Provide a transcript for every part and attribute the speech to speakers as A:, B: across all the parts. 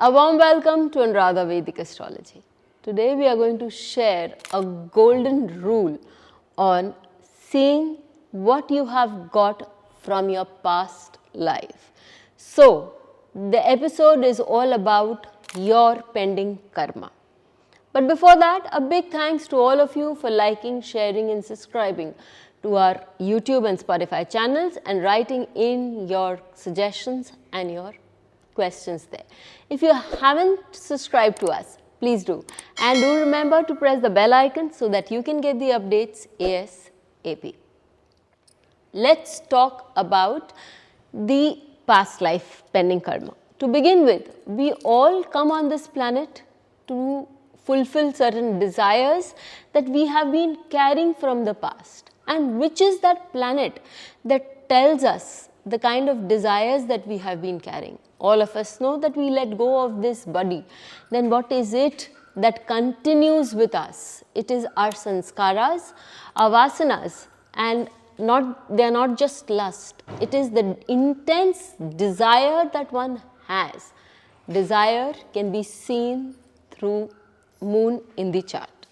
A: A warm welcome to Anuradha Vedic Astrology. Today we are going to share a golden rule on seeing what you have got from your past life. So, the episode is all about your pending karma. But before that, a big thanks to all of you for liking, sharing and subscribing to our YouTube and Spotify channels and writing in your suggestions and your questions there. If you haven't subscribed to us, please do. And do remember to press the bell icon so that you can get the updates ASAP. Let's talk about the past life pending karma. To begin with, we all come on this planet to fulfill certain desires that we have been carrying from the past. And which is that planet that tells us the kind of desires that we have been carrying? All of us know that we let go of this body. Then what is it that continues with us? It is our sanskaras, our vasanas, and they are not just lust. It is the intense desire that one has. Desire can be seen through moon in the chart.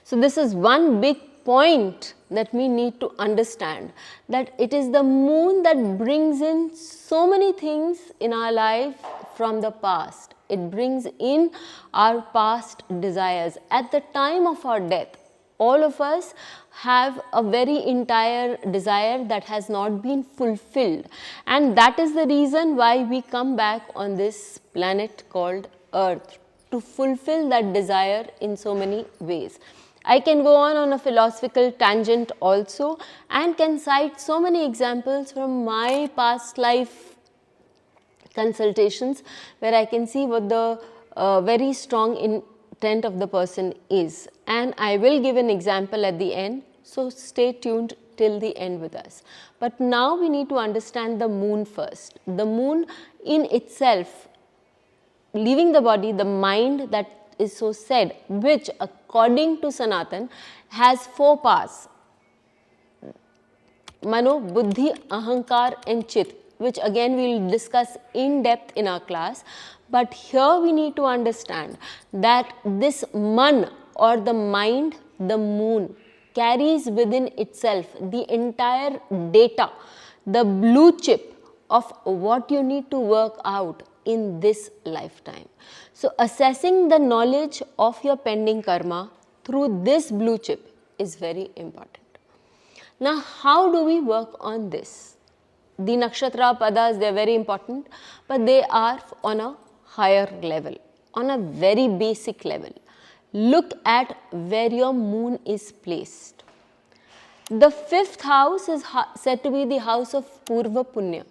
A: So this is one big point that we need to understand, that it is the moon that brings in so many things in our life from the past. It brings in our past desires. At the time of our death, all of us have a very entire desire that has not been fulfilled, and that is the reason why we come back on this planet called Earth, to fulfill that desire in so many ways. I can go on a philosophical tangent also and can cite so many examples from my past life consultations where I can see what the very strong intent of the person is. And I will give an example at the end, so stay tuned till the end with us. But now we need to understand the moon first. The moon in itself, leaving the body, the mind that is so said, which according to Sanatan has 4 parts: Mano, Buddhi, Ahankar and Chit, which again we will discuss in depth in our class. But here we need to understand that this Man or the mind, the moon, carries within itself the entire data, the blue chip of what you need to work out in this lifetime. So assessing the knowledge of your pending karma through this blue chip is very important. Now, how do we work on this? The nakshatra padas, they are very important, but they are on a higher level, on a very basic level. Look at where your moon is placed. The 5th house is said to be the house of Purva Punya.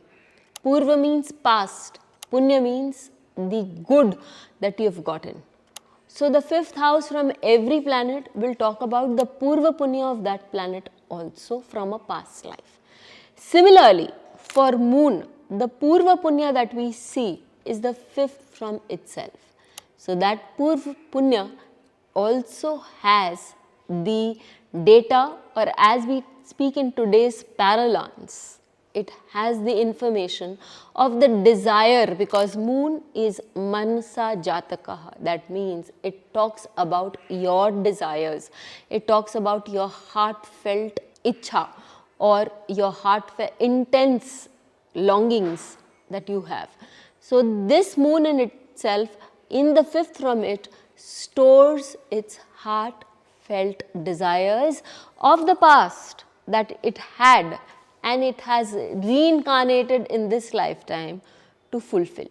A: Purva means past, Punya means the good that you have gotten. So the 5th house from every planet will talk about the Purva Punya of that planet also from a past life. Similarly, for moon, the Purva Punya that we see is the 5th from itself. So that Purva Punya also has the data, or as we speak in today's parlance, it has the information of the desire, because moon is Mansa Jatakaha. That means it talks about your desires. It talks about your heartfelt ichha or your heartfelt intense longings that you have. So this moon in itself, in the 5th from it, stores its heartfelt desires of the past that it had, and it has reincarnated in this lifetime to fulfill.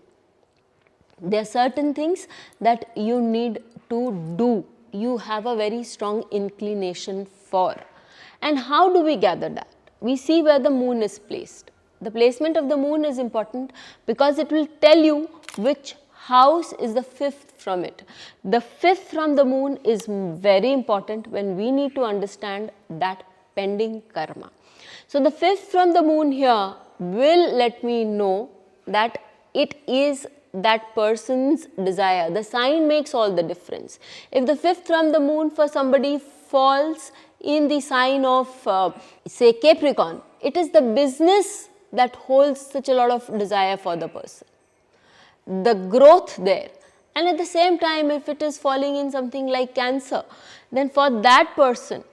A: There are certain things that you need to do, you have a very strong inclination for. And how do we gather that? We see where the moon is placed. The placement of the moon is important because it will tell you which house is the 5th from it. The 5th from the moon is very important when we need to understand that pending karma. So the 5th from the moon here will let me know that it is that person's desire. The sign makes all the difference. If the 5th from the moon for somebody falls in the sign of say Capricorn, it is the business that holds such a lot of desire for the person. The growth there, And at the same time, if it is falling in something like Cancer, then for that person,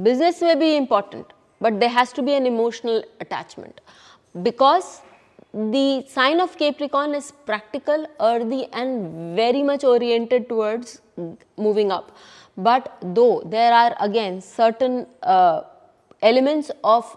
A: business may be important, but there has to be an emotional attachment, because the sign of Capricorn is practical, earthy and very much oriented towards moving up. But though there are again certain elements of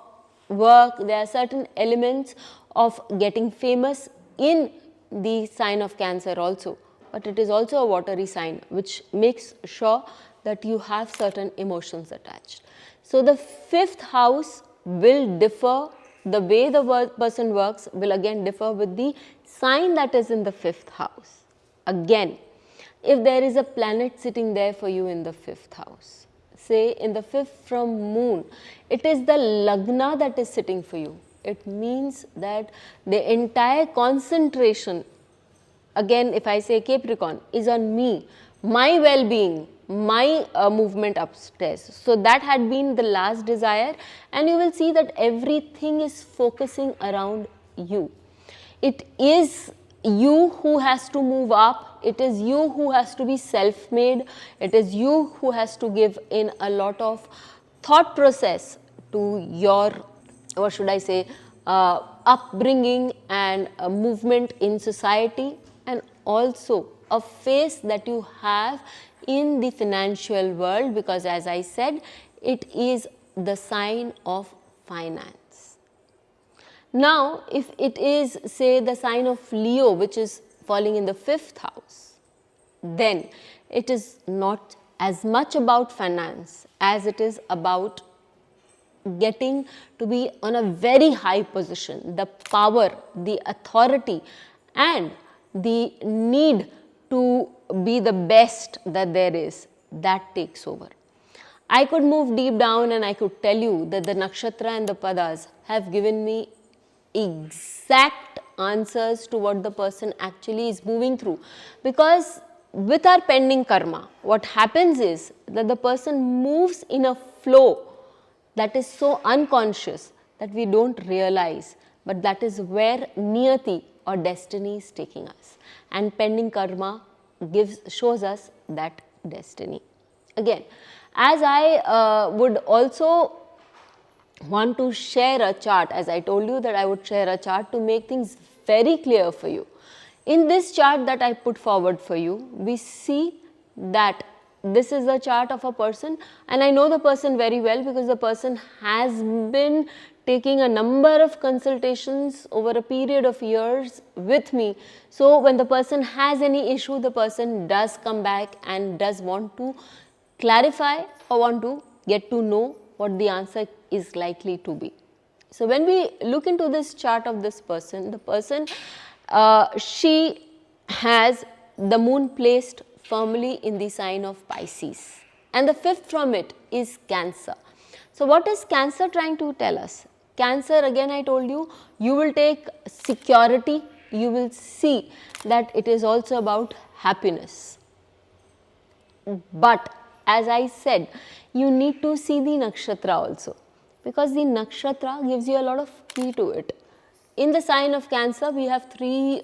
A: work, there are certain elements of getting famous in the sign of Cancer also, but it is also a watery sign, which makes sure that you have certain emotions attached. So the 5th house will differ, the way the person works will again differ with the sign that is in the 5th house. Again, if there is a planet sitting there for you in the 5th house, say in the 5th from moon, it is the Lagna that is sitting for you. It means that the entire concentration, again if I say Capricorn, is on me, my well-being, my movement upstairs. So that had been the last desire, and you will see that everything is focusing around you. It is you who has to move up, it is you who has to be self-made, it is you who has to give in a lot of thought process to your, what should I say, upbringing and movement in society, and also a face that you have in the financial world, because as I said, it is the sign of finance. Now, if it is say the sign of Leo, which is falling in the 5th house, then it is not as much about finance as it is about getting to be on a very high position, the power, the authority and the need to be the best that there is, that takes over. I could move deep down and I could tell you that the nakshatra and the padas have given me exact answers to what the person actually is moving through, because with our pending karma, what happens is that the person moves in a flow that is so unconscious that we don't realize, but that is where niyati or destiny is taking us, and pending karma shows us that destiny. Again, as I would also want to share a chart, as I told you that I would share a chart to make things very clear for you. In this chart that I put forward for you, we see that this is the chart of a person, and I know the person very well because the person has been taking a number of consultations over a period of years with me. So when the person has any issue, the person does come back and does want to clarify or want to get to know what the answer is likely to be. So when we look into this chart of this person, the person, she has the moon placed firmly in the sign of Pisces, and the 5th from it is Cancer. So what is Cancer trying to tell us? Cancer, again I told you, you will take security, you will see that it is also about happiness. But as I said, you need to see the nakshatra also, because the nakshatra gives you a lot of key to it. In the sign of Cancer, we have 3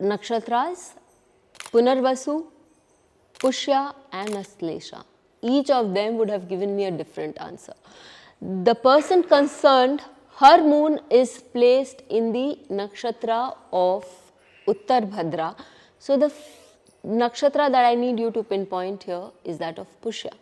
A: nakshatras: Punarvasu, Pushya and Aslesha. Each of them would have given me a different answer. The person concerned, her moon is placed in the nakshatra of Uttar Bhadra. So the nakshatra that I need you to pinpoint here is that of Pushya.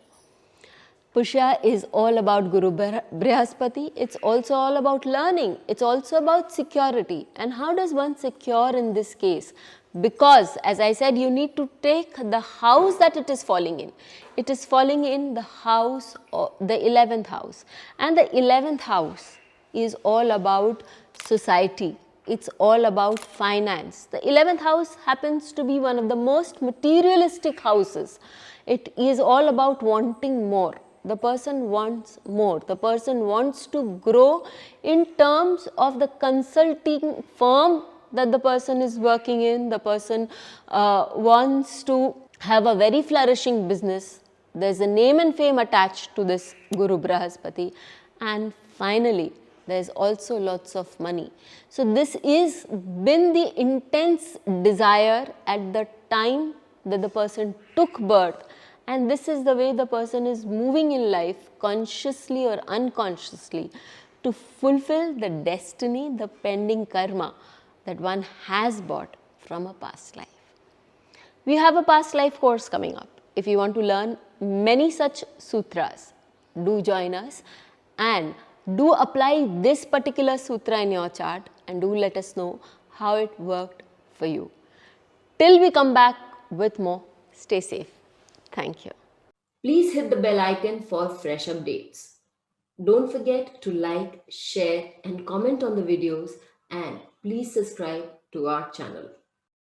A: Pushya is all about Guru Brihaspati. It's also all about learning. It's also about security. And how does one secure in this case? Because as I said, you need to take the house that it is falling in. It is falling in the house, or the 11th house. And the 11th house is all about society. It's all about finance. The 11th house happens to be one of the most materialistic houses. It is all about wanting more. The person wants more. The person wants to grow in terms of the consulting firm that the person is working in. The person wants to have a very flourishing business. There is a name and fame attached to this Guru Brihaspati. And finally, there's also lots of money. So this is been the intense desire at the time that the person took birth, and this is the way the person is moving in life, consciously or unconsciously, to fulfill the destiny, the pending karma that one has bought from a past life. We have a past life course coming up. If you want to learn many such sutras, do join us and do apply this particular sutra in your chart and do let us know how it worked for you. Till we come back with more, stay safe. Thank you.
B: Please hit the bell icon for fresh updates. Don't forget to like, share and comment on the videos, and please subscribe to our channel.